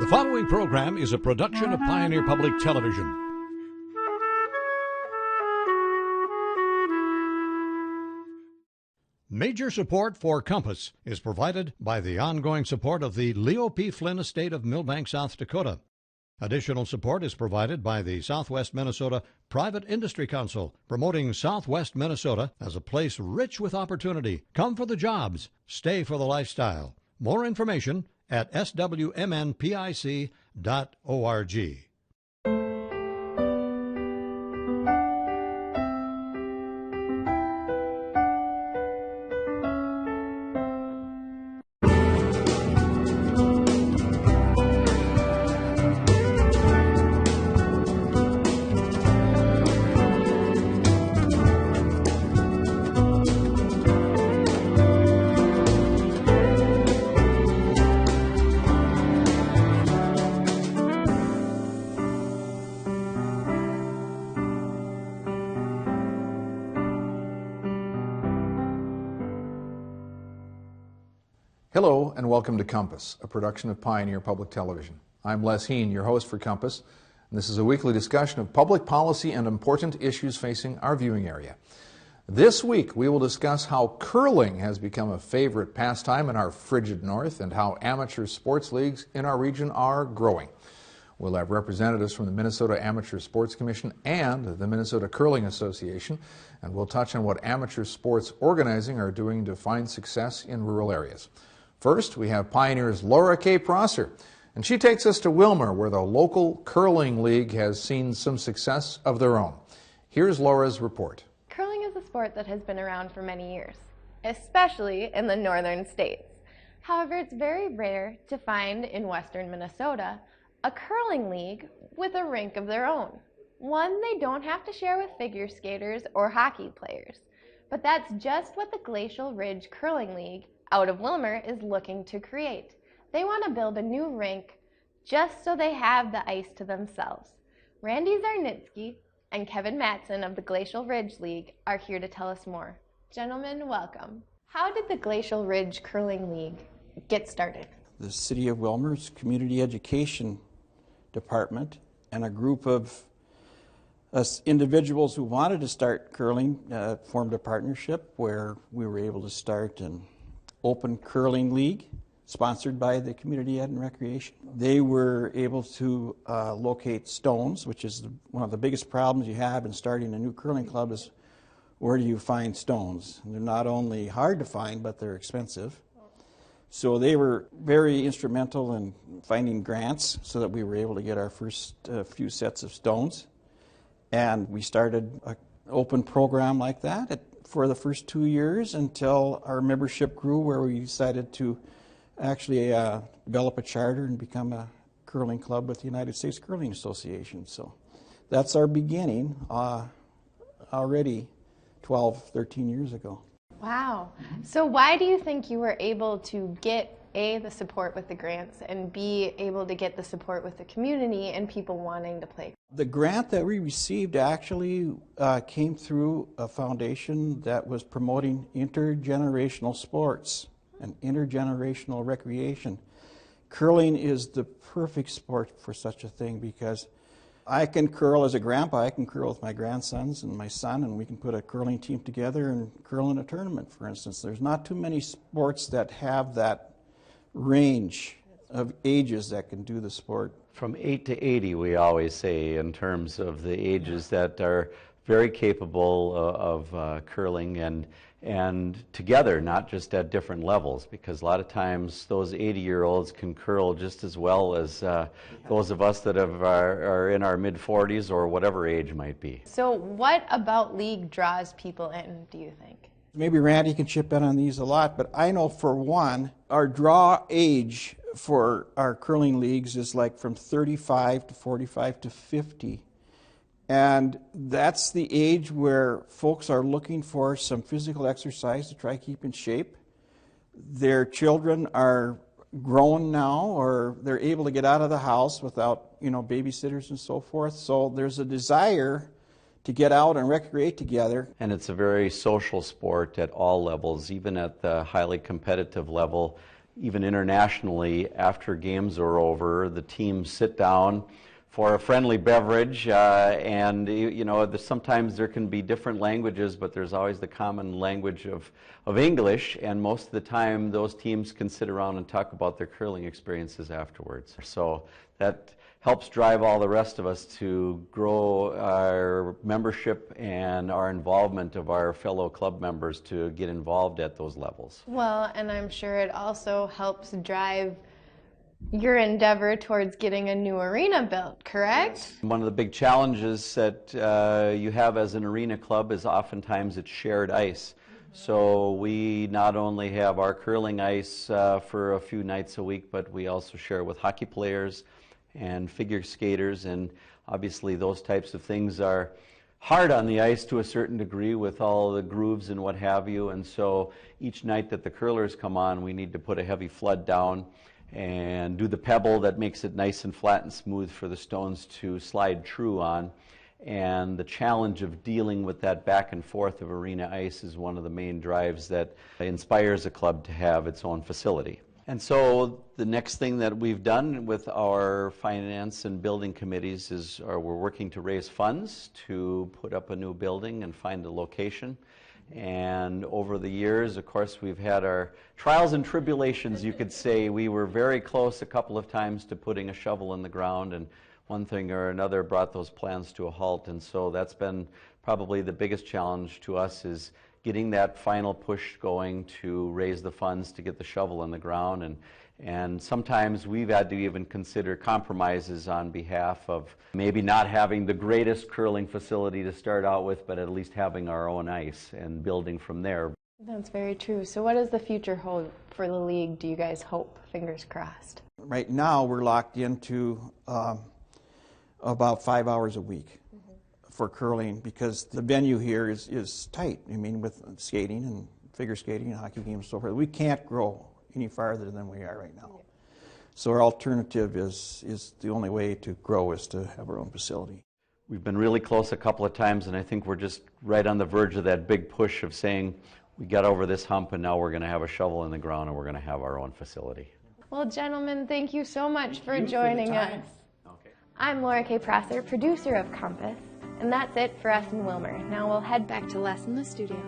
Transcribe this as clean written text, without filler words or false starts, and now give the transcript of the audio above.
The following program is a production of Pioneer Public Television. Major support for Compass is provided by the ongoing support of the Leo P. Flynn Estate of Millbank, South Dakota. Additional support is provided by the Southwest Minnesota Private Industry Council, promoting Southwest Minnesota as a place rich with opportunity. Come for the jobs, stay for the lifestyle. More information at swmnpic.org. Hello and welcome to Compass, a production of Pioneer Public Television. I'm Les Heen, your host for Compass, and this is a weekly discussion of public policy and important issues facing our viewing area. This week we will discuss how curling has become a favorite pastime in our frigid north and how amateur sports leagues in our region are growing. We'll have representatives from the Minnesota Amateur Sports Commission and the Minnesota Curling Association, and we'll touch on what amateur sports organizing are doing to find success in rural areas. First, we have Pioneer's Laura K. Prosser, and she takes us to Willmar, where the local curling league has seen some success of their own. Here's Laura's report. Curling is a sport that has been around for many years, especially in the northern states. However, it's very rare to find in western Minnesota a curling league with a rink of their own, one they don't have to share with figure skaters or hockey players. But that's just what the Glacial Ridge Curling League out of Willmar is looking to create. They want to build a new rink just so they have the ice to themselves. Randy Zarnitsky and Kevin Matson of the Glacial Ridge League are here to tell us more. Gentlemen, welcome. How did the Glacial Ridge Curling League get started? The City of Willmar's Community Education Department and a group of us individuals who wanted to start curling formed a partnership where we were able to start an open curling league sponsored by the Community Ed and Recreation. They were able to locate stones, which is one of the biggest problems you have in starting a new curling club is where do you find stones? And they're not only hard to find, but they're expensive. So they were very instrumental in finding grants so that we were able to get our first few sets of stones. And we started an open program like that for the first 2 years until our membership grew, where we decided to actually develop a charter and become a curling club with the United States Curling Association. So that's our beginning already 12, 13 years ago. Wow. So why do you think you were able to get A, the support with the grants, and B, able to get the support with the community and people wanting to play? The grant that we received actually came through a foundation that was promoting intergenerational sports and intergenerational recreation. Curling is the perfect sport for such a thing because I can curl as a grandpa, I can curl with my grandsons and my son, and we can put a curling team together and curl in a tournament, for instance. There's not too many sports that have that range of ages that can do the sport. From 8 to 80, we always say, in terms of the ages that are very capable of curling and together, not just at different levels, because a lot of times those 80-year-olds can curl just as well as those of us that are in our mid-40s or whatever age might be. So what about league draws people in, do you think? Maybe Randy can chip in on these a lot, but I know for one, our draw age for our curling leagues is like from 35 to 45 to 50. And that's the age where folks are looking for some physical exercise to try to keep in shape. Their children are grown now, or they're able to get out of the house without, babysitters and so forth. So there's a desire to get out and recreate together. And it's a very social sport at all levels, even at the highly competitive level. even internationally, after games are over, the teams sit down for a friendly beverage, and sometimes there can be different languages, but there's always the common language of English, and most of the time those teams can sit around and talk about their curling experiences afterwards. So that helps drive all the rest of us to grow our membership and our involvement of our fellow club members to get involved at those levels. Well, and I'm sure it also helps drive your endeavor towards getting a new arena built, correct? One of the big challenges that you have as an arena club is oftentimes it's shared ice. So we not only have our curling ice for a few nights a week, but we also share with hockey players and figure skaters, and obviously those types of things are hard on the ice to a certain degree with all the grooves and what have you, and so each night that the curlers come on, we need to put a heavy flood down and do the pebble that makes it nice and flat and smooth for the stones to slide true on. And the challenge of dealing with that back and forth of arena ice is one of the main drives that inspires a club to have its own facility. And so the next thing that we've done with our finance and building committees is we're working to raise funds to put up a new building and find a location. And over the years, of course, we've had our trials and tribulations, you could say. We were very close a couple of times to putting a shovel in the ground, and one thing or another brought those plans to a halt. And so that's been probably the biggest challenge to us, is getting that final push going to raise the funds to get the shovel in the ground. And sometimes we've had to even consider compromises on behalf of maybe not having the greatest curling facility to start out with, but at least having our own ice and building from there. That's very true. So what does the future hold for the league, do you guys hope? Fingers crossed. Right now, we're locked into about 5 hours a week for curling, because the venue here is tight. I mean, with skating and figure skating and hockey games and so forth, we can't grow any farther than we are right now. So our alternative is the only way to grow is to have our own facility. We've been really close a couple of times, and I think we're just right on the verge of that big push of saying we got over this hump and now we're going to have a shovel in the ground and we're going to have our own facility. Well, gentlemen, thank you so much for joining us. Okay. I'm Laura K. Prosser, producer of Compass, and that's it for us in Willmar. Now we'll head back to Les in the studio.